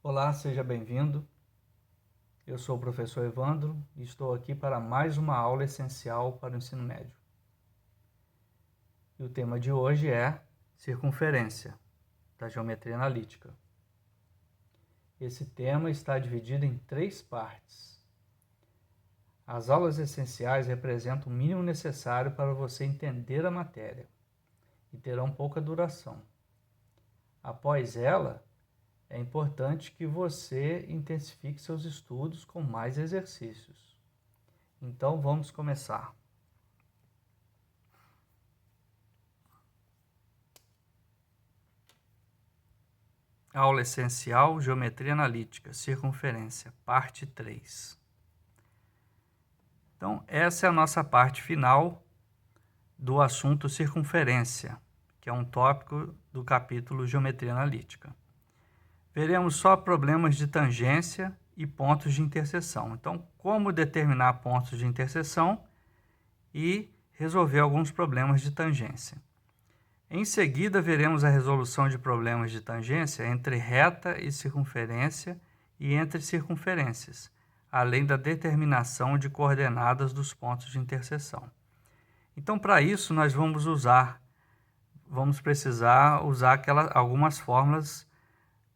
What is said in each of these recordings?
Olá, seja bem-vindo. Eu sou o professor Evandro e estou aqui para mais uma aula essencial para o ensino médio. E o tema de hoje é circunferência, da geometria analítica. Esse tema está dividido em 3 partes. As aulas essenciais representam o mínimo necessário para você entender a matéria e terão pouca duração. Após ela, é importante que você intensifique seus estudos com mais exercícios. Então, vamos começar. Aula essencial, geometria analítica, circunferência, parte 3. Então, essa é a nossa parte final do assunto circunferência, que é um tópico do capítulo geometria analítica. Veremos só problemas de tangência e pontos de interseção. Então, como determinar pontos de interseção e resolver alguns problemas de tangência. Em seguida, veremos a resolução de problemas de tangência entre reta e circunferência e entre circunferências, além da determinação de coordenadas dos pontos de interseção. Então, para isso, nós vamos precisar usar algumas fórmulas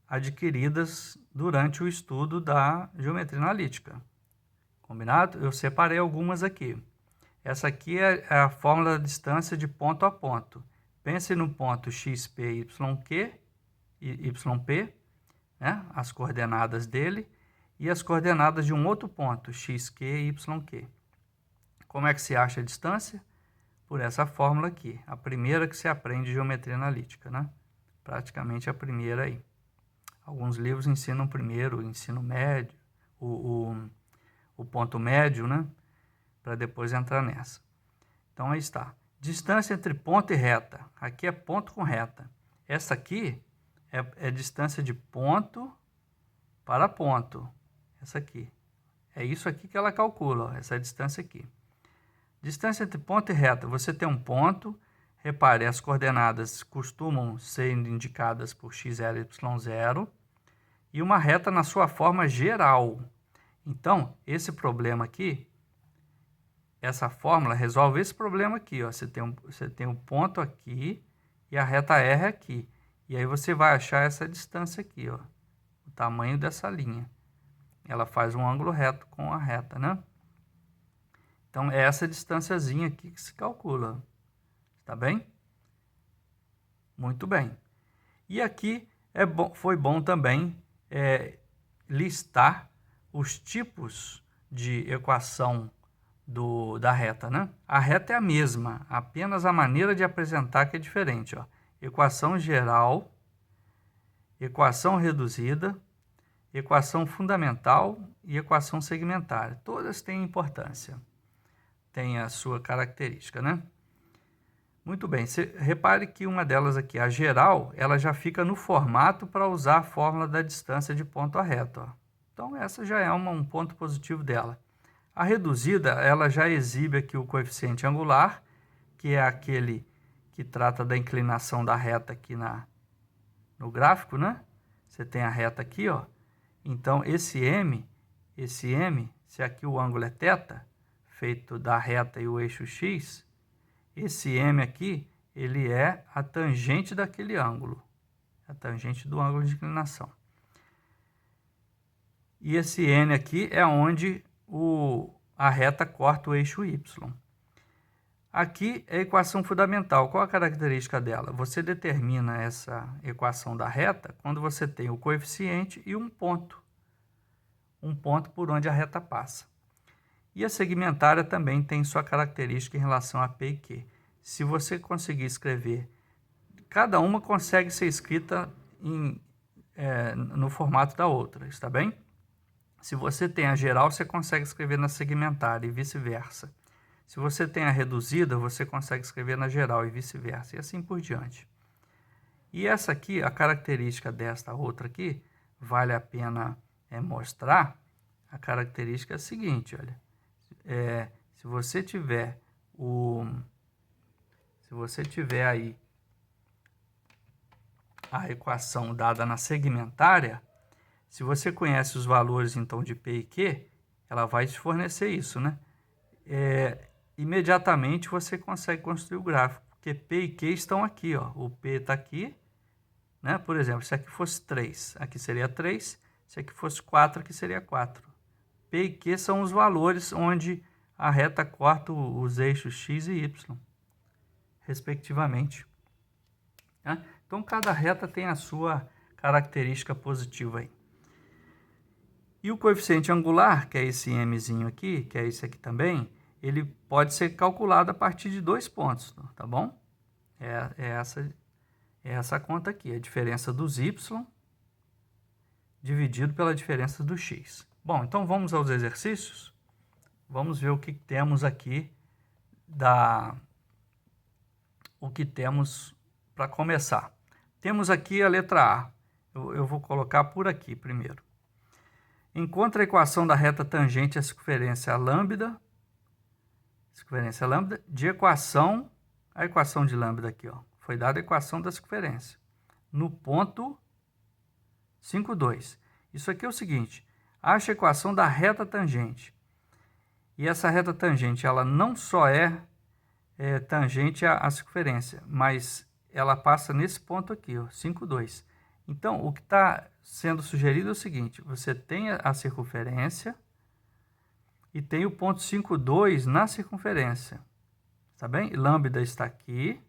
adquiridas durante o estudo da geometria analítica. Combinado? Eu separei algumas aqui. Essa aqui é a fórmula da distância de ponto a ponto. Pense no ponto xp, yq e yp, né? As coordenadas dele, e as coordenadas de um outro ponto, xq e yq. Como é que se acha a distância? Por essa fórmula aqui, a primeira que se aprende geometria analítica, né? Praticamente a primeira aí. Alguns livros ensinam primeiro o ensino médio, o ponto médio, né? Para depois entrar nessa. Então, aí está. Distância entre ponto e reta. Aqui é ponto com reta. Essa aqui é distância de ponto para ponto. Essa aqui. É isso aqui que ela calcula, ó, essa distância aqui. Distância entre ponto e reta. Você tem um ponto. Repare, as coordenadas costumam ser indicadas por x, y, y0. E uma reta na sua forma geral. Então, esse problema aqui, essa fórmula resolve esse problema aqui, ó. Você tem um ponto aqui e a reta R aqui. E aí você vai achar essa distância aqui, ó, o tamanho dessa linha. Ela faz um ângulo reto com a reta, né? Então, é essa distânciazinha aqui que se calcula. Tá bem? Muito bem. E aqui foi bom também listar os tipos de equação da reta, né? A reta é a mesma, apenas a maneira de apresentar que é diferente, ó. Equação geral, equação reduzida, equação fundamental e equação segmentária. Todas têm importância, têm a sua característica, né? Muito bem, repare que uma delas aqui, a geral, ela já fica no formato para usar a fórmula da distância de ponto a reta, ó. Então, essa já é um ponto positivo dela. A reduzida, ela já exibe aqui o coeficiente angular, que é aquele que trata da inclinação da reta aqui no gráfico, né? Você tem a reta aqui, ó. Então, esse M, se aqui o ângulo é θ, feito da reta e o eixo x, esse M aqui, ele é a tangente daquele ângulo, a tangente do ângulo de inclinação. E esse N aqui é onde a reta corta o eixo Y. Aqui é a equação fundamental. Qual a característica dela? Você determina essa equação da reta quando você tem o coeficiente e um ponto por onde a reta passa. E a segmentária também tem sua característica em relação a P e Q. Se você conseguir escrever, cada uma consegue ser escrita no formato da outra, está bem? Se você tem a geral, você consegue escrever na segmentária e vice-versa. Se você tem a reduzida, você consegue escrever na geral e vice-versa, e assim por diante. E essa aqui, a característica desta outra aqui, vale a pena mostrar. A característica é a seguinte, olha. Se você tiver aí a equação dada na segmentária, Se você conhece os valores, então, de P e Q, ela vai te fornecer isso, né? Imediatamente você consegue construir o gráfico, porque P e Q estão aqui, ó. O P está aqui, né? Por exemplo, se aqui fosse 3, aqui seria 3. Se aqui fosse 4, aqui seria 4. P e Q são os valores onde a reta corta os eixos X e Y, respectivamente. Tá? Então, cada reta tem a sua característica positiva aí. E o coeficiente angular, que é esse mzinho aqui, que é esse aqui também, ele pode ser calculado a partir de 2 pontos, tá bom? É essa conta aqui, a diferença dos y dividido pela diferença do x. Bom, então vamos aos exercícios. Vamos ver o que temos aqui, o que temos para começar. Temos aqui a letra A. Eu vou colocar por aqui primeiro. Encontre a equação da reta tangente à circunferência lambda, de equação, a equação de lambda aqui, ó, foi dada a equação da circunferência, no ponto 5, 2. Isso aqui é o seguinte, acha a equação da reta tangente. E essa reta tangente, ela não só é tangente à circunferência, mas ela passa nesse ponto aqui, ó, 5, 2. Então, o que está sendo sugerido é o seguinte, você tem a circunferência e tem o ponto 5, 2 na circunferência, tá bem? Lambda está aqui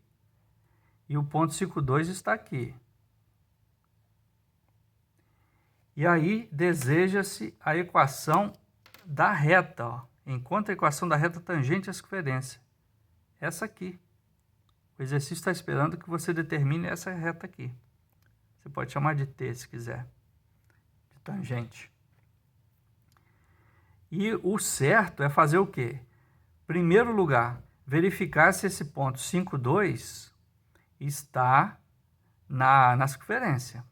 e o ponto 5, 2 está aqui. E aí, deseja-se a equação da reta, ó. Encontre a equação da reta tangente à circunferência. Essa aqui. O exercício está esperando que você determine essa reta aqui. Você pode chamar de T, se quiser, de tangente. E o certo é fazer o quê? Primeiro lugar, verificar se esse ponto 5, 2 está na circunferência.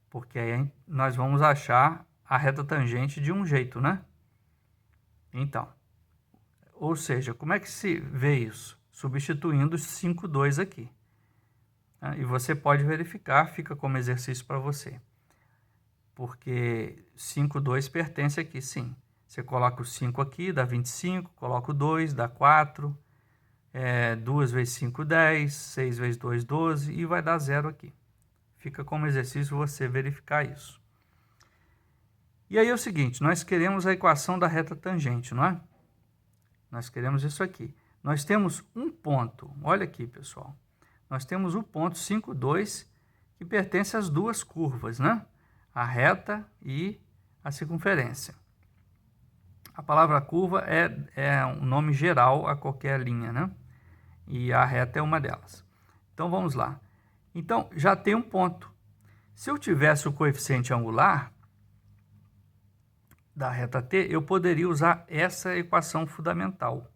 Porque aí nós vamos achar a reta tangente de um jeito, né? Então, ou seja, como é que se vê isso? Substituindo 5, 2 aqui. E você pode verificar, fica como exercício para você. Porque 5, 2 pertence aqui, sim. Você coloca o 5 aqui, dá 25, coloca o 2, dá 4. 2 vezes 5, 10, 6 vezes 2, 12, e vai dar 0 aqui. Fica como exercício você verificar isso. E aí é o seguinte, nós queremos a equação da reta tangente, não é? Nós queremos isso aqui. Nós temos um ponto, olha aqui, pessoal. Nós temos o ponto 5, 2, que pertence às duas curvas, né? A reta e a circunferência. A palavra curva é um nome geral a qualquer linha, né? E a reta é uma delas. Então, vamos lá. Então, já tem um ponto. Se eu tivesse o coeficiente angular da reta T, eu poderia usar essa equação fundamental.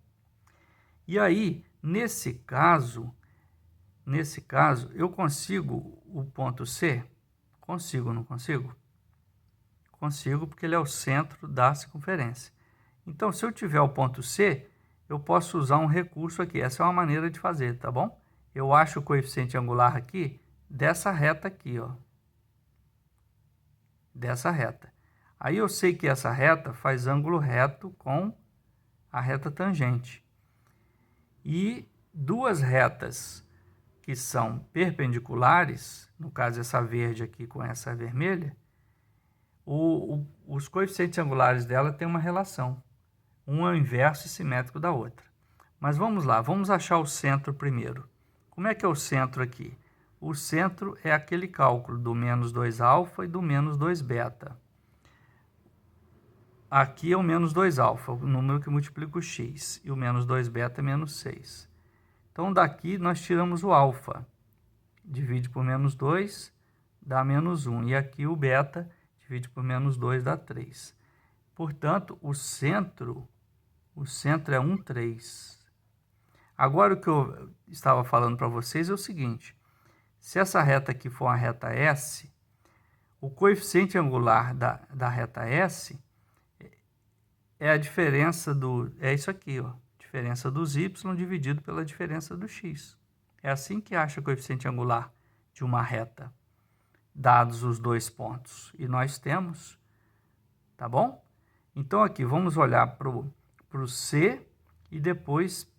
E aí, nesse caso, eu consigo o ponto C? Consigo, não consigo? Consigo, porque ele é o centro da circunferência. Então, se eu tiver o ponto C, eu posso usar um recurso aqui. Essa é uma maneira de fazer, tá bom? Eu acho o coeficiente angular aqui dessa reta aqui, ó. Dessa reta. Aí eu sei que essa reta faz ângulo reto com a reta tangente. E duas retas que são perpendiculares, no caso essa verde aqui com essa vermelha, os coeficientes angulares dela têm uma relação. Um é o inverso e simétrico da outra. Mas vamos lá, vamos achar o centro primeiro. Como é que é o centro aqui? O centro é aquele cálculo do menos 2α e do menos 2β. Aqui é o menos 2α, o número que multiplica o x, e o menos 2β é menos 6. Então, daqui nós tiramos o alfa. Divide por menos 2, dá menos 1. E aqui o beta, divide por menos 2, dá 3. Portanto, o centro é 1, 3. Agora, o que eu estava falando para vocês é o seguinte. Se essa reta aqui for uma reta S, o coeficiente angular da reta S é a diferença é isso aqui, ó. Diferença dos y dividido pela diferença do x. É assim que acha o coeficiente angular de uma reta. dados os dois pontos. E nós temos, tá bom? Então aqui vamos olhar para o C e depois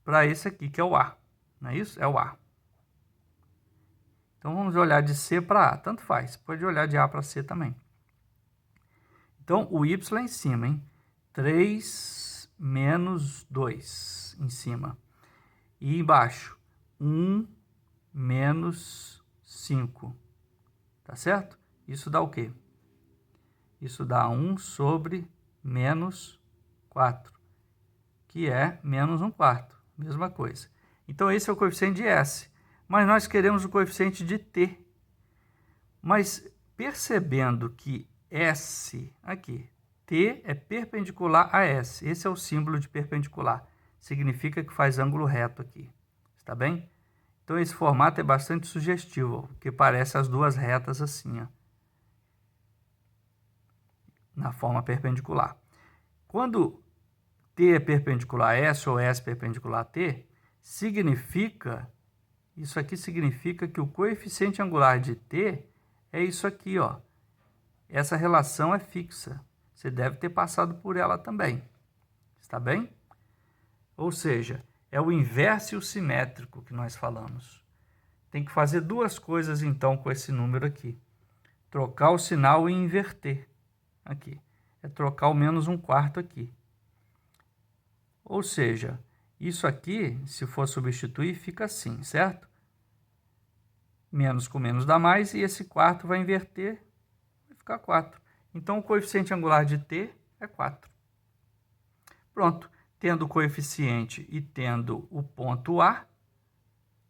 para esse aqui, que é o A. Não é isso? É o A. Então vamos olhar de C para A, tanto faz. Pode olhar de A para C também. Então o Y em cima, hein? 3 menos 2 em cima. E embaixo, 1 menos 5. Tá certo? Isso dá o quê? Isso dá 1 sobre menos 4, que é menos 1/4. Mesma coisa. Então, esse é o coeficiente de S. Mas nós queremos o coeficiente de T. Mas percebendo que S, aqui, T é perpendicular a S. Esse é o símbolo de perpendicular. Significa que faz ângulo reto aqui. Está bem? Então, esse formato é bastante sugestivo, porque parece as duas retas assim, ó, na forma perpendicular. Quando T é perpendicular a S ou S perpendicular a T, significa, isso aqui significa que o coeficiente angular de T é isso aqui, ó. Essa relação é fixa. Você deve ter passado por ela também. Está bem? Ou seja, é o inverso e o simétrico que nós falamos. Tem que fazer duas coisas, então, com esse número aqui. Trocar o sinal e inverter. Aqui. É trocar o menos 1/4 aqui. Ou seja, isso aqui, se for substituir, fica assim, certo? Menos com menos dá mais, e esse quarto vai inverter, vai ficar 4. Então, o coeficiente angular de T é 4. Pronto. Tendo o coeficiente e tendo o ponto A,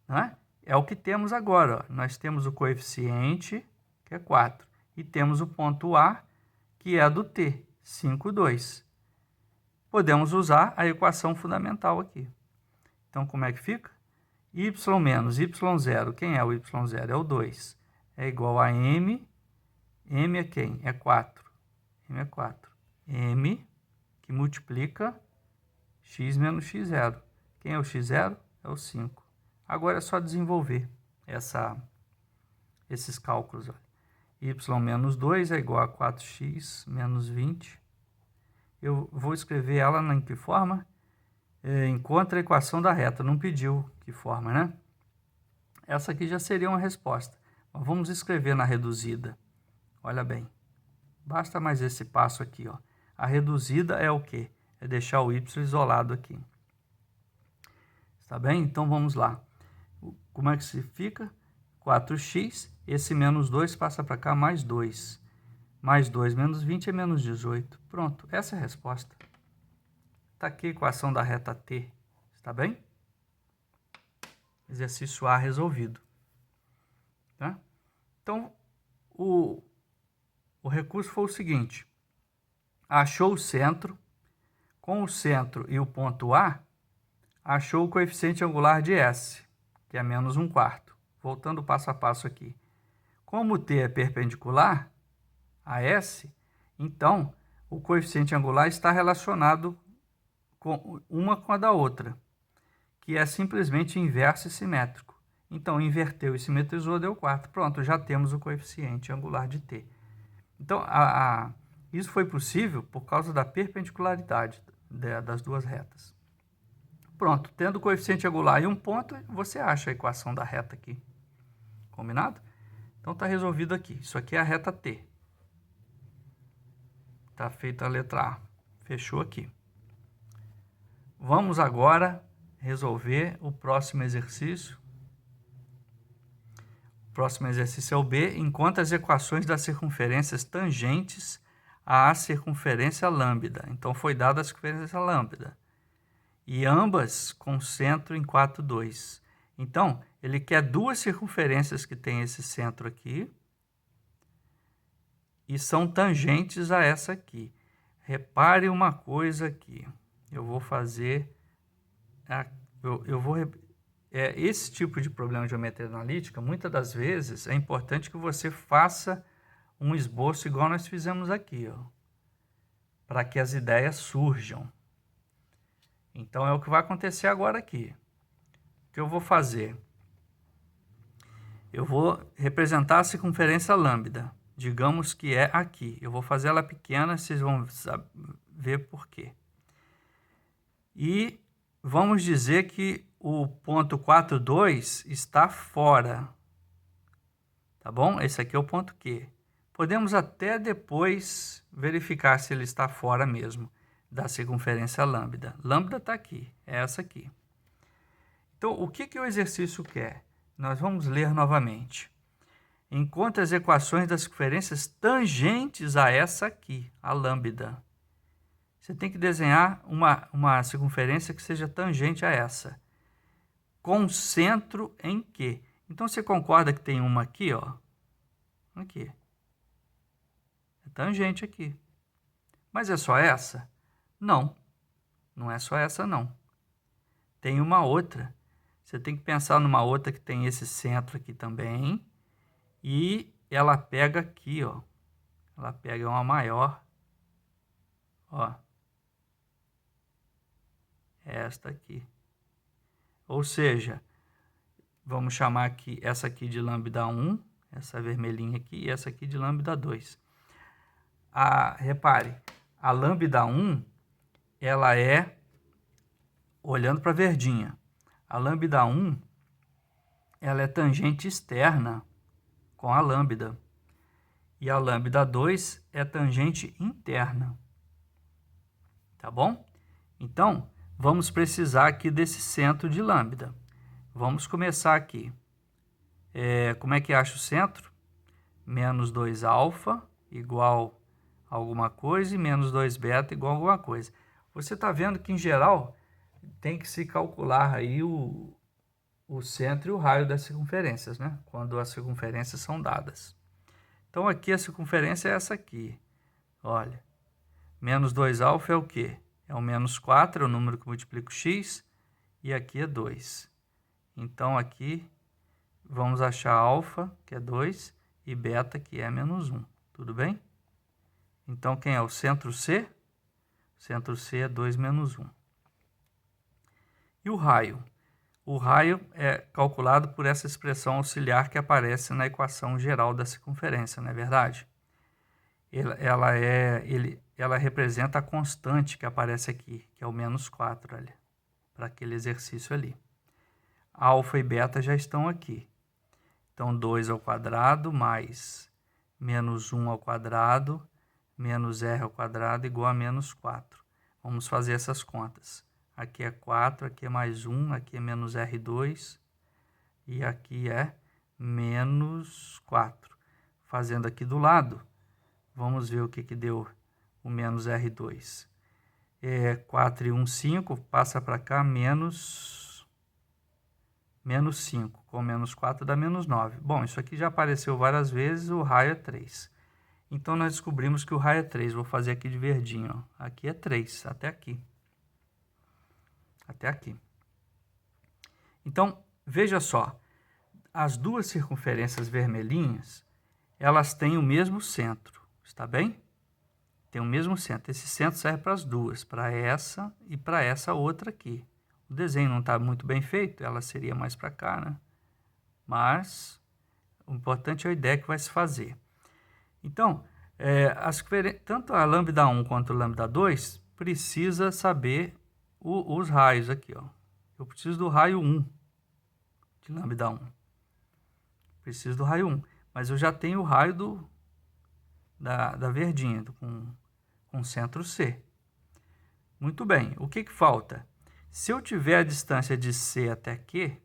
né, é o que temos agora. Ó. Nós temos o coeficiente, que é 4, e temos o ponto A, que é do T, 5,2. Podemos usar a equação fundamental aqui. Então, como é que fica? Y menos Y0, quem é o Y0? É o 2. É igual a M. M é quem? É 4. M é 4. M, que multiplica x menos x0. Quem é o x0? É o 5. Agora é só desenvolver esses cálculos. Olha. Y menos 2 é igual a 4x menos 20. Eu vou escrever ela em que forma? Encontra a equação da reta. Não pediu que forma, né? Essa aqui já seria uma resposta. Mas vamos escrever na reduzida. Olha bem. Basta mais esse passo aqui, ó. A reduzida é o quê? É deixar o y isolado aqui. Está bem? Então vamos lá. Como é que se fica? 4x, esse menos 2 passa para cá, mais 2. Mais 2 menos 20 é menos 18. Pronto, essa é a resposta. Está aqui a equação da reta T. Está bem? Exercício A resolvido. Tá? Então, o recurso foi o seguinte. Achou o centro. Com o centro e o ponto A, achou o coeficiente angular de S, que é menos 1/4. Voltando passo a passo aqui. Como T é perpendicular a S, então o coeficiente angular está relacionado com uma com a da outra, que é simplesmente inverso e simétrico. Então, inverteu e simetrizou, deu 4. Pronto, já temos o coeficiente angular de T. Então, isso foi possível por causa da perpendicularidade das duas retas. Pronto, tendo o coeficiente angular e um ponto, você acha a equação da reta aqui. Combinado? Então, está resolvido aqui. Isso aqui é a reta T. Está feita a letra A. Fechou aqui. Vamos agora resolver o próximo exercício. O próximo exercício é o B. Encontre as equações das circunferências tangentes à circunferência lambda. Então, foi dada a circunferência lambda. E ambas com centro em 4,2. Então, ele quer duas circunferências que tem esse centro aqui e são tangentes a essa aqui. Repare uma coisa aqui. Eu vou fazer... esse tipo de problema de geometria analítica, muitas das vezes, é importante que você faça um esboço igual nós fizemos aqui, ó, para que as ideias surjam. Então, é o que vai acontecer agora aqui. O que eu vou fazer? Eu vou representar a circunferência lambda. Digamos que é aqui. Eu vou fazer ela pequena, vocês vão ver por quê. E vamos dizer que o ponto 42 está fora. Tá bom? Esse aqui é o ponto Q. Podemos até depois verificar se ele está fora mesmo da circunferência lambda. Lambda está aqui, é essa aqui. Então, o que o exercício quer? Nós vamos ler novamente. Encontre as equações das circunferências tangentes a essa aqui, a lambda. Você tem que desenhar uma circunferência que seja tangente a essa. Com centro em Q. Então, você concorda que tem uma aqui, ó? Aqui. É tangente aqui. Mas é só essa? Não. Não é só essa, não. Tem uma outra. Você tem que pensar numa outra que tem esse centro aqui também. E ela pega aqui, ó. Ela pega uma maior. Ó. Esta aqui. Ou seja, vamos chamar aqui essa aqui de lambda 1, essa vermelhinha aqui, e essa aqui de lambda 2. Repare, a lambda 1, ela é, olhando para a verdinha, a lambda 1, ela é tangente externa com a lambda. E a lambda 2 é tangente interna. Tá bom? Então, vamos precisar aqui desse centro de lambda. Vamos começar aqui. Como é que acha o centro? Menos 2 alfa igual a alguma coisa e menos 2 beta igual a alguma coisa. Você está vendo que, em geral, tem que se calcular aí o centro e o raio das circunferências, né? Quando as circunferências são dadas. Então, aqui a circunferência é essa aqui. Olha, menos 2 alfa é o quê? É o menos 4, é o número que multiplica o x, e aqui é 2. Então, aqui vamos achar alfa, que é 2, e beta, que é menos 1. Tudo bem? Então, quem é o centro C? O centro C é 2 menos 1. E o raio? O raio é calculado por essa expressão auxiliar que aparece na equação geral da circunferência, não é verdade? Ela representa a constante que aparece aqui, que é o menos 4, olha, para aquele exercício ali. Alfa e beta já estão aqui. Então, 2 ao quadrado mais menos 1 ao quadrado menos r ao quadrado igual a menos 4. Vamos fazer essas contas. Aqui é 4, aqui é mais 1, aqui é menos R2 e aqui é menos 4. Fazendo aqui do lado, vamos ver o que deu o menos R2. 4 e 1, 5, passa para cá, menos 5. Com menos 4 dá menos 9. Bom, isso aqui já apareceu várias vezes, o raio é 3. Então, nós descobrimos que o raio é 3. Vou fazer aqui de verdinho, ó. Aqui é 3, até aqui. Até aqui. Então, veja só. As duas circunferências vermelhinhas, elas têm o mesmo centro. Está bem? Tem o mesmo centro. Esse centro serve para as duas, para essa e para essa outra aqui. O desenho não está muito bem feito, ela seria mais para cá, né? Mas o importante é a ideia que vai se fazer. Então, tanto a lambda 1 quanto a lambda 2 precisa saber os raios aqui, ó. Eu preciso do raio 1 de lambda 1. Preciso do raio 1, mas eu já tenho o raio da verdinha, com centro C. Muito bem, o que falta? Se eu tiver a distância de C até Q,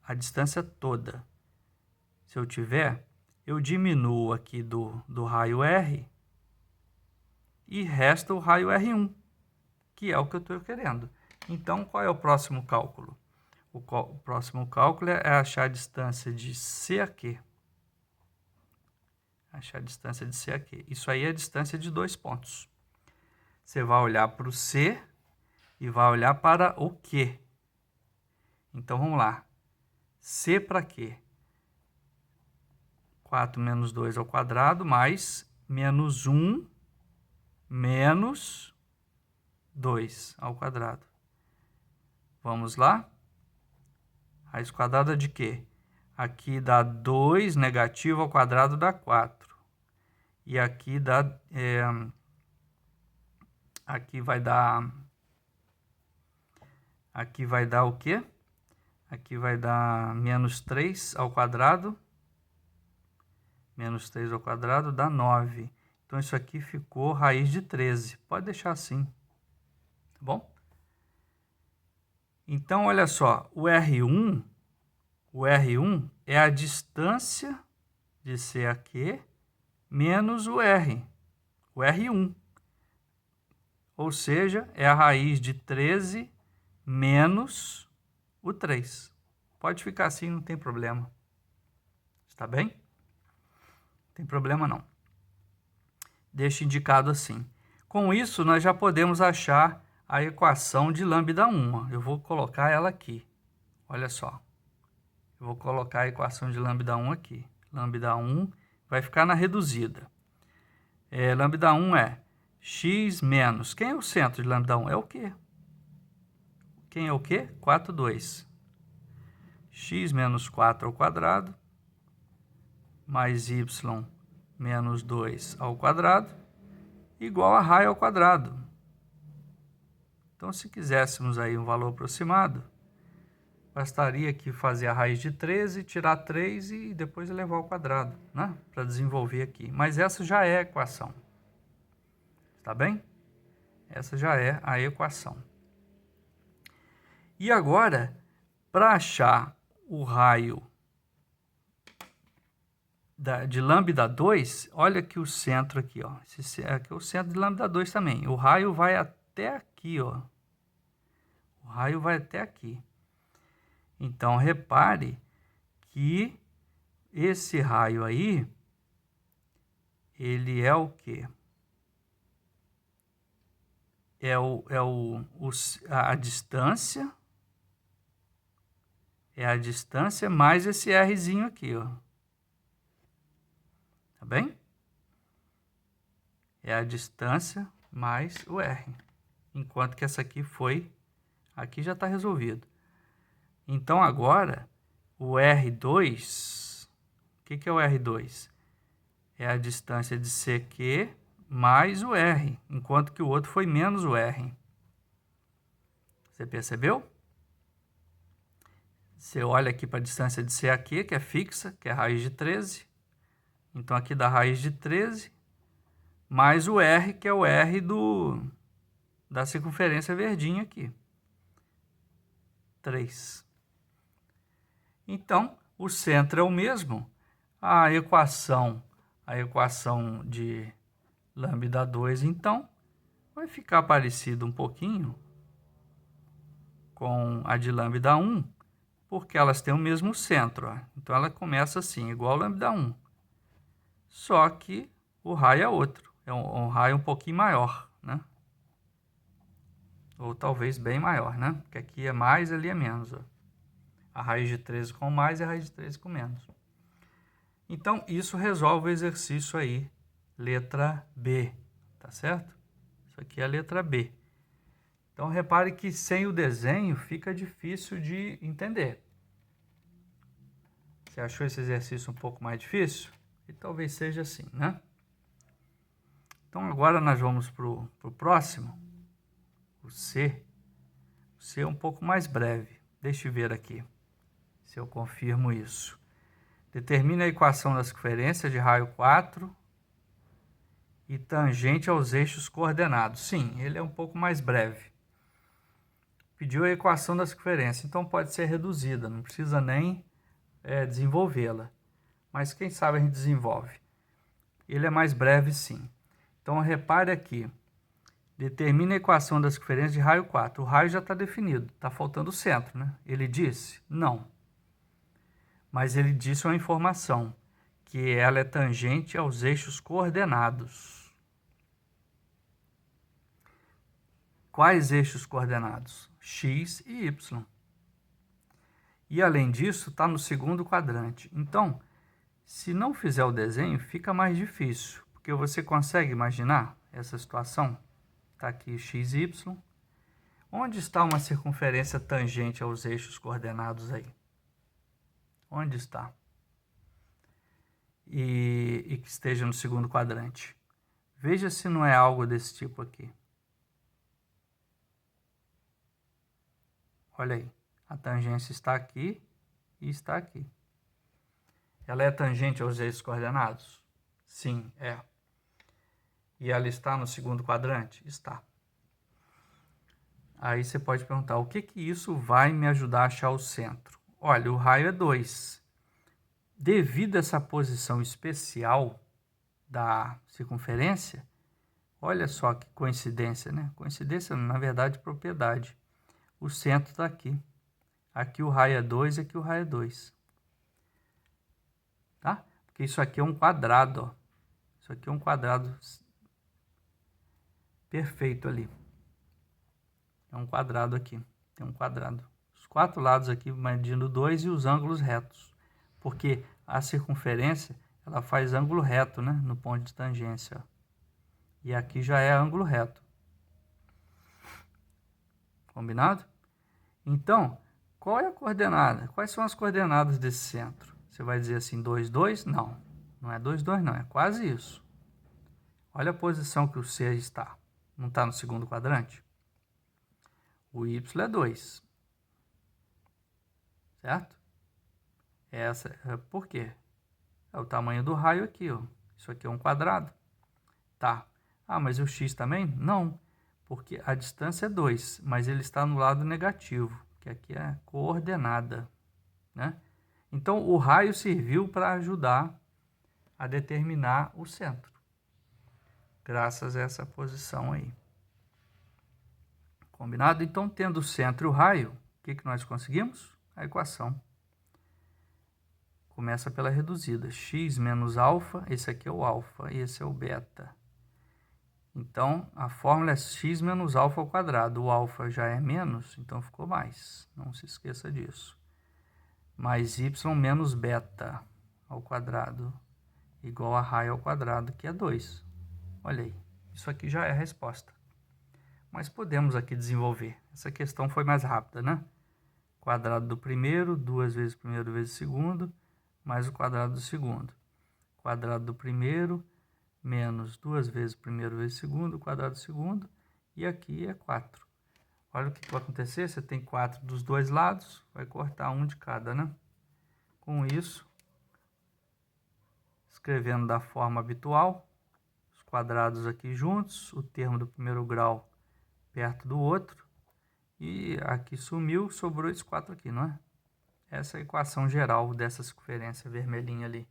a distância toda, se eu tiver, eu diminuo aqui do raio R e resta o raio R1, que é o que eu estou querendo. Então, qual é o próximo cálculo? O próximo cálculo é achar a distância de C a Q. Achar a distância de C a Q. Isso aí é a distância de 2 pontos. Você vai olhar para o C e vai olhar para o Q. Então, vamos lá. C para Q. 4 menos 2 ao quadrado, mais menos 1 menos 2 ao quadrado. Vamos lá? Raiz quadrada de quê? Aqui dá 2 negativo ao quadrado dá 4. E aqui dá... aqui vai dar o quê? Aqui vai dar menos 3 ao quadrado. Menos 3 ao quadrado dá 9. Então, isso aqui ficou raiz de 13. Pode deixar assim. Tá bom? Então, olha só. O R1 é a distância de CAQ menos o R. O R1. Ou seja, é a raiz de 13 menos o 3. Pode ficar assim, não tem problema. Está bem? Não tem problema não. Deixa indicado assim. Com isso, nós já podemos achar a equação de lambda 1. Eu vou colocar ela aqui. Olha só. Eu vou colocar a equação de lambda 1 aqui. Lambda 1 vai ficar na reduzida. Lambda 1 é x menos... Quem é o centro de lambda 1? É o quê? Quem é o quê? 4, 2. X menos 4 ao quadrado, mais y menos 2 ao quadrado, igual a raio ao quadrado. Então, se quiséssemos aí um valor aproximado, bastaria aqui fazer a raiz de 13, tirar 3 e depois elevar ao quadrado, né? Para desenvolver aqui. Mas essa já é a equação. Tá bem? Essa já é a equação. E agora, para achar o raio de lambda 2, olha aqui o centro aqui, ó. Esse aqui é o centro de lambda 2 também. O raio vai até aqui, ó. O raio vai até aqui. Então, repare que esse raio aí, ele é o quê? A distância. É a distância mais esse Rzinho aqui, ó. Tá bem? É a distância mais o R. Enquanto que essa aqui foi... Aqui já está resolvido. Então, agora, o R2... O que é o R2? É a distância de CQ mais o R, enquanto que o outro foi menos o R. Você percebeu? Você olha aqui para a distância de CAQ, que é fixa, que é a raiz de 13. Então, aqui dá raiz de 13, mais o R, que é o R da circunferência verdinha aqui. 3. Então, o centro é o mesmo. A equação de lambda 2, então, vai ficar parecido um pouquinho com a de lambda 1, porque elas têm o mesmo centro. Ó. Então, ela começa assim, igual lambda 1. Só que o raio é outro. É um raio um pouquinho maior, né? Ou talvez bem maior, né? Porque aqui é mais, ali é menos. Ó. A raiz de 13 com mais e a raiz de 13 com menos. Então, isso resolve o exercício aí, letra B, tá certo? Isso aqui é a letra B. Então, repare que sem o desenho fica difícil de entender. Você achou esse exercício um pouco mais difícil? E talvez seja assim, né? Então, agora nós vamos para o próximo, o C. O C é um pouco mais breve. Deixa eu ver aqui, se eu confirmo isso. Determine a equação da circunferência de raio 4 e tangente aos eixos coordenados. Sim, ele é um pouco mais breve. Pediu a equação da circunferência, então pode ser reduzida, não precisa nem desenvolvê-la. Mas quem sabe a gente desenvolve. Ele é mais breve, sim. Então, repare aqui. Determine a equação da circunferência de raio 4. O raio já está definido, está faltando o centro, né? Ele disse? Não. Mas ele disse uma informação, que ela é tangente aos eixos coordenados. Quais eixos coordenados? X e Y. E, além disso, está no segundo quadrante. Então, se não fizer o desenho, fica mais difícil, porque você consegue imaginar essa situação? Está aqui x e y. Onde está uma circunferência tangente aos eixos coordenados aí? Onde está? E que esteja no segundo quadrante. Veja se não é algo desse tipo aqui. Olha aí, a tangência está aqui e está aqui. Ela é tangente aos eixos coordenados? Sim, é. E ela está no segundo quadrante? Está. Aí você pode perguntar, o que isso vai me ajudar a achar o centro? Olha, o raio é 2. Devido a essa posição especial da circunferência, olha só que coincidência, né? Coincidência, na verdade, propriedade. O centro está aqui. Aqui o raio é 2, aqui o raio é 2. Tá? Porque isso aqui é um quadrado, ó. Isso aqui é um quadrado perfeito ali. É um quadrado aqui. Tem um quadrado. Os 4 lados aqui medindo 2 e os ângulos retos. Porque a circunferência, ela faz ângulo reto, né? No ponto de tangência, ó. E aqui já é ângulo reto. Combinado? Então, qual é a coordenada? Quais são as coordenadas desse centro? Você vai dizer assim, 2, 2? Não. Não é 2, 2, não. É quase isso. Olha a posição que o C está. Não está no segundo quadrante? O Y é 2. Certo? Por quê? É o tamanho do raio aqui, ó. Isso aqui é um quadrado. Tá. Ah, mas o X também? Não. Porque a distância é 2, mas ele está no lado negativo, que aqui é coordenada, né? Então, o raio serviu para ajudar a determinar o centro, graças a essa posição aí. Combinado? Então, tendo o centro e o raio, o que nós conseguimos? A equação. Começa pela reduzida. X menos alfa, esse aqui é o alfa, e esse é o beta. Então, a fórmula é x menos alfa ao quadrado. O alfa já é menos, então ficou mais. Não se esqueça disso. Mais y menos beta ao quadrado, igual a raio ao quadrado, que é 2. Olha aí, isso aqui já é a resposta. Mas podemos aqui desenvolver. Essa questão foi mais rápida, né? Quadrado do primeiro, 2 vezes o primeiro vezes o segundo, mais o quadrado do segundo. Quadrado do primeiro, menos 2 vezes o primeiro vezes o segundo, o quadrado do segundo, e aqui é 4. Olha o que vai acontecer, você tem 4 dos dois lados, vai cortar um de cada, né? Com isso, escrevendo da forma habitual, os quadrados aqui juntos, o termo do primeiro grau perto do outro, e aqui sumiu, sobrou esse 4 aqui, não é? Essa é a equação geral dessa circunferência vermelhinha ali,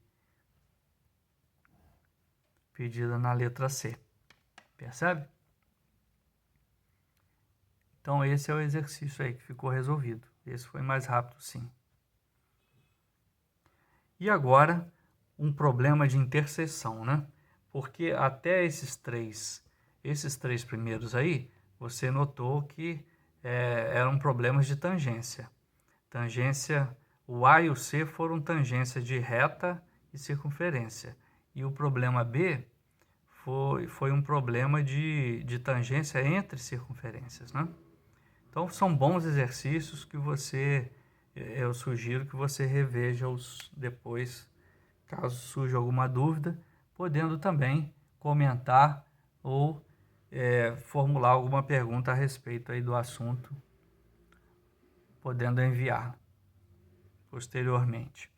pedida na letra C. Percebe? Então, esse é o exercício aí que ficou resolvido. Esse foi mais rápido, sim. E agora, um problema de interseção, né? Porque até esses três primeiros aí, você notou que eram problemas de tangência. Tangência, o A e o C foram tangências de reta e circunferência. E o problema B foi um problema de tangência entre circunferências, né? Então, são bons exercícios que eu sugiro que você reveja-os depois, caso surja alguma dúvida, podendo também comentar ou formular alguma pergunta a respeito aí do assunto, podendo enviar posteriormente.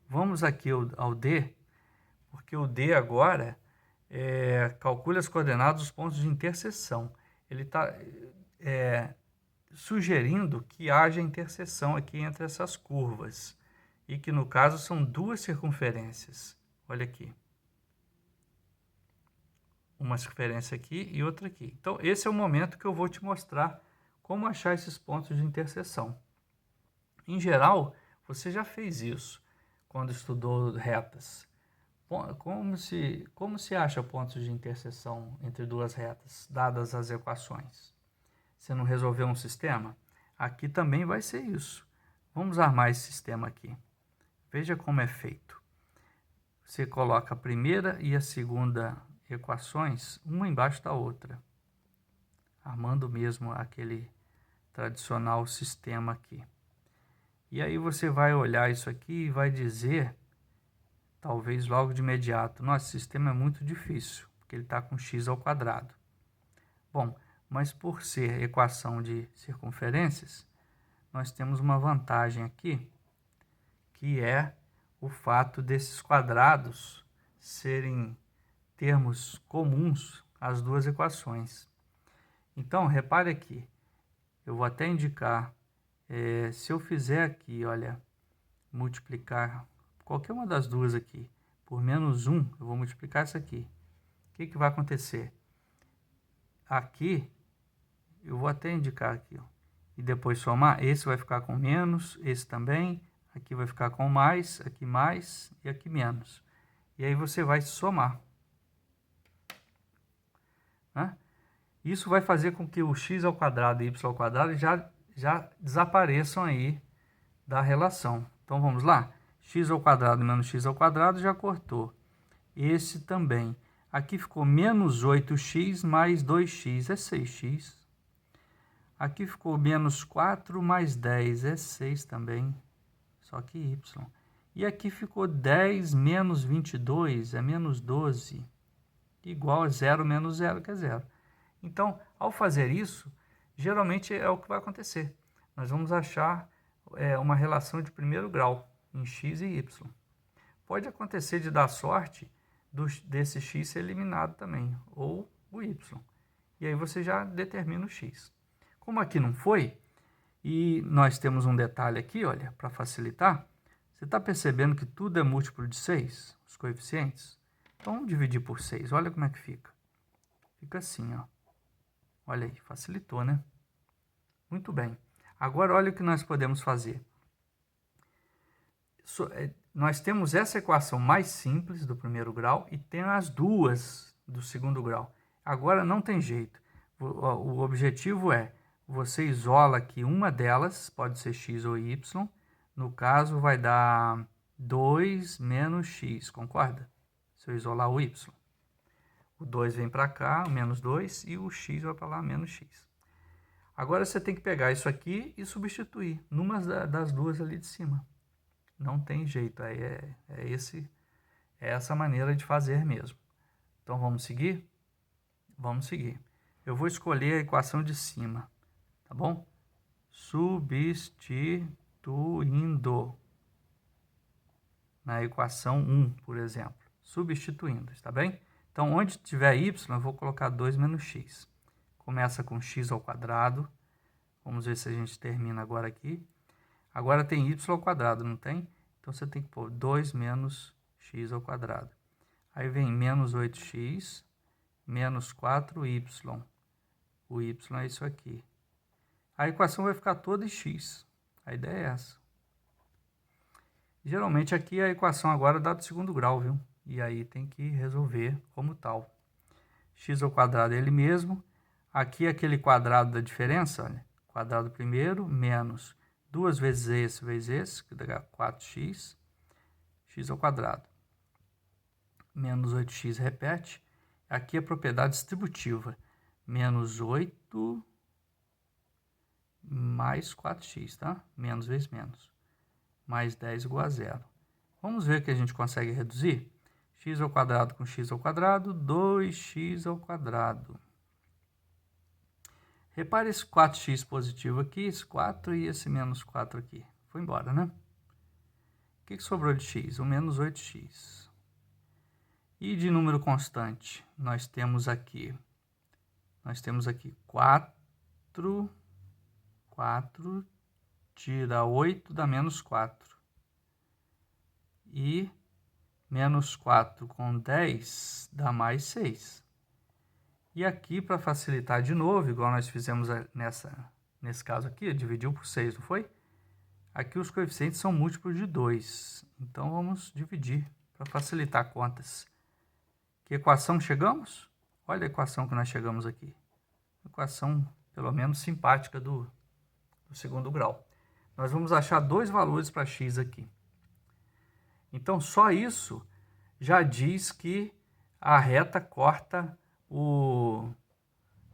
Vamos aqui ao D, porque o D agora calcula as coordenadas dos pontos de interseção. Ele está sugerindo que haja interseção aqui entre essas curvas, e que no caso são duas circunferências. Olha aqui. Uma circunferência aqui e outra aqui. Então, esse é o momento que eu vou te mostrar como achar esses pontos de interseção. Em geral, você já fez isso quando estudou retas. Como se acha pontos de interseção entre duas retas, dadas as equações? Você não resolveu um sistema? Aqui também vai ser isso. Vamos armar esse sistema aqui. Veja como é feito. Você coloca a primeira e a segunda equações, uma embaixo da outra, armando mesmo aquele tradicional sistema aqui. E aí você vai olhar isso aqui e vai dizer, talvez logo de imediato, nosso sistema é muito difícil, porque ele está com x ao quadrado. Bom, mas por ser equação de circunferências, nós temos uma vantagem aqui, que é o fato desses quadrados serem termos comuns às duas equações. Então, repare aqui, eu vou até indicar, se eu fizer aqui, olha, multiplicar qualquer uma das duas aqui por menos 1, eu vou multiplicar isso aqui. O que vai acontecer? Aqui, eu vou até indicar aqui, ó, e depois somar, esse vai ficar com menos, esse também, aqui vai ficar com mais e aqui menos. E aí você vai somar, né? Isso vai fazer com que o x ao quadrado e y ao quadrado já desapareçam aí da relação. Então vamos lá? X ao quadrado menos x ao quadrado já cortou. Esse também. Aqui ficou menos 8x mais 2x é 6x. Aqui ficou menos 4 mais 10 é 6 também, só que y. E aqui ficou 10 menos 22 é menos 12, igual a 0 menos 0, que é 0. Então, ao fazer isso, geralmente é o que vai acontecer. Nós vamos achar uma relação de primeiro grau em x e y. Pode acontecer de dar sorte desse x ser eliminado também, ou o y. E aí você já determina o x. Como aqui não foi, e nós temos um detalhe aqui, olha, para facilitar, você está percebendo que tudo é múltiplo de 6, os coeficientes? Então, vamos dividir por 6, olha como é que fica. Fica assim, ó. Olha aí, facilitou, né? Muito bem. Agora, olha o que nós podemos fazer. Nós temos essa equação mais simples do primeiro grau e tem as duas do segundo grau. Agora, não tem jeito. O objetivo é, você isola aqui uma delas, pode ser x ou y. No caso, vai dar 2 menos x, concorda? Se eu isolar o y. O 2 vem para cá, menos 2, e o x vai para lá, menos x. Agora você tem que pegar isso aqui e substituir numa das duas ali de cima. Não tem jeito, aí é essa maneira de fazer mesmo. Então vamos seguir? Vamos seguir. Eu vou escolher a equação de cima, tá bom? Substituindo na equação 1, por exemplo. Substituindo, está bem? Então, onde tiver y, eu vou colocar 2 menos x. Começa com x ao quadrado. Vamos ver se a gente termina agora aqui. Agora tem y ao quadrado, não tem? Então, você tem que pôr 2 menos x ao quadrado. Aí vem menos 8x, menos 4y. O y é isso aqui. A equação vai ficar toda em x. A ideia é essa. Geralmente aqui a equação agora dá do segundo grau, viu? E aí tem que resolver como tal. X ao quadrado é ele mesmo. Aqui aquele quadrado da diferença, olha. Quadrado primeiro, menos 2 vezes esse, que dá 4x. X ao quadrado. Menos 8x repete. Aqui a propriedade distributiva. Menos 8 mais 4x, tá? Menos vezes menos. Mais 10 igual a 0. Vamos ver que a gente consegue reduzir? X ao quadrado com x ao quadrado, 2x ao quadrado. Repare esse 4x positivo aqui, esse 4 e esse menos 4 aqui. Foi embora, né? O que sobrou de x? O menos 8x. E de número constante, nós temos aqui 4 tira 8 dá menos 4. E menos 4 com 10 dá mais 6. E aqui, para facilitar de novo, igual nós fizemos nesse caso aqui, dividiu por 6, não foi? Aqui os coeficientes são múltiplos de 2. Então, vamos dividir para facilitar contas. Que equação chegamos? Olha a equação que nós chegamos aqui. Equação, pelo menos, simpática do segundo grau. Nós vamos achar dois valores para x aqui. Então, só isso já diz que a reta corta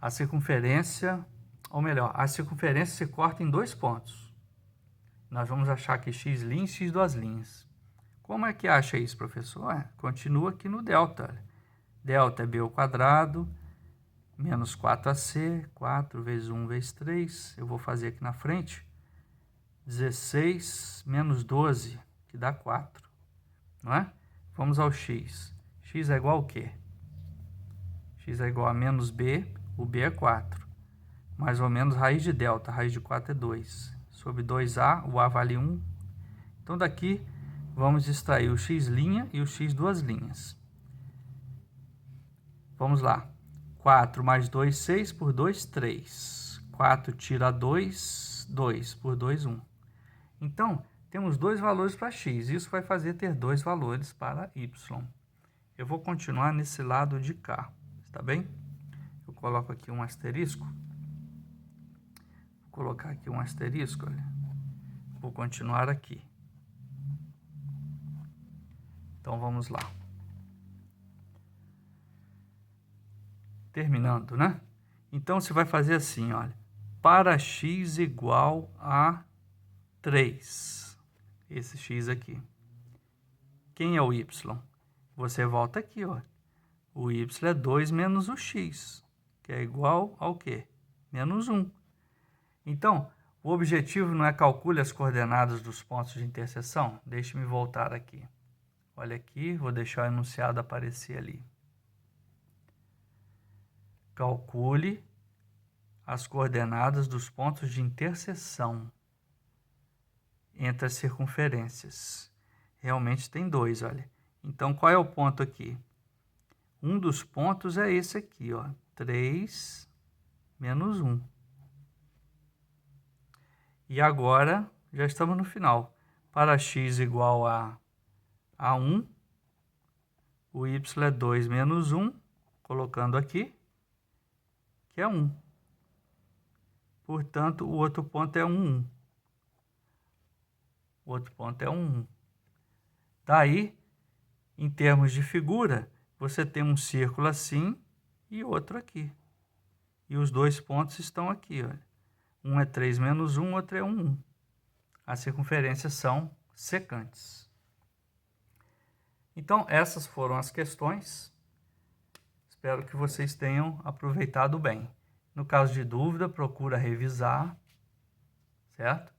a circunferência, ou melhor, a circunferência se corta em 2 pontos. nós vamos achar aqui x' e x duas linhas. Como é que acha isso, professor? Continua aqui no delta. Olha. Delta é b ao quadrado, menos 4ac, 4 vezes 1 vezes 3. Eu vou fazer aqui na frente. 16 menos 12, que dá 4. Não é? Vamos ao x. X é igual ao quê? X é igual a menos b, o b é 4. Mais ou menos raiz de delta, raiz de 4 é 2. Sobre 2a, o a vale 1. Então, daqui, vamos extrair o x' e o x duas linhas. Vamos lá. 4 mais 2, 6, por 2, 3. 4 tira 2, 2, por 2, 1. Então, temos dois valores para x. Isso vai fazer ter dois valores para y. Eu vou continuar nesse lado de cá, está bem? Eu coloco aqui um asterisco. Vou colocar aqui um asterisco, olha. Vou continuar aqui. Então, vamos lá. Terminando, né? Então, você vai fazer assim, olha. Para x igual a 3. Esse x aqui. Quem é o y? Você volta aqui, ó. O y é 2 menos o x, que é igual ao quê? Menos 1. Então, o objetivo não é calcule as coordenadas dos pontos de interseção? Deixe-me voltar aqui. Olha aqui, vou deixar o enunciado aparecer ali. Calcule as coordenadas dos pontos de interseção entre as circunferências. Realmente tem dois, olha. Então, qual é o ponto aqui? Um dos pontos é esse aqui, ó. 3 menos 1. E agora, já estamos no final. Para x igual a 1, o y é 2 menos 1, colocando aqui, que é 1. Portanto, o outro ponto é 1, 1. O outro ponto é 1, 1. Daí, em termos de figura, você tem um círculo assim e outro aqui. E os dois pontos estão aqui, olha. Um é 3 menos 1, outro é 1, 1. As circunferências são secantes. Então, essas foram as questões. Espero que vocês tenham aproveitado bem. No caso de dúvida, procura revisar, certo?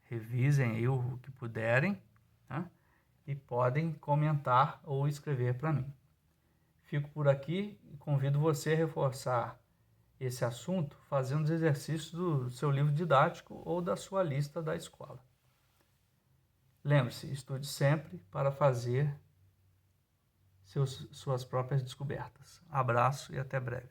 Revisem aí o que puderem, né? E podem comentar ou escrever para mim. Fico por aqui e convido você a reforçar esse assunto fazendo os exercícios do seu livro didático ou da sua lista da escola. Lembre-se, estude sempre para fazer suas próprias descobertas. Abraço e até breve.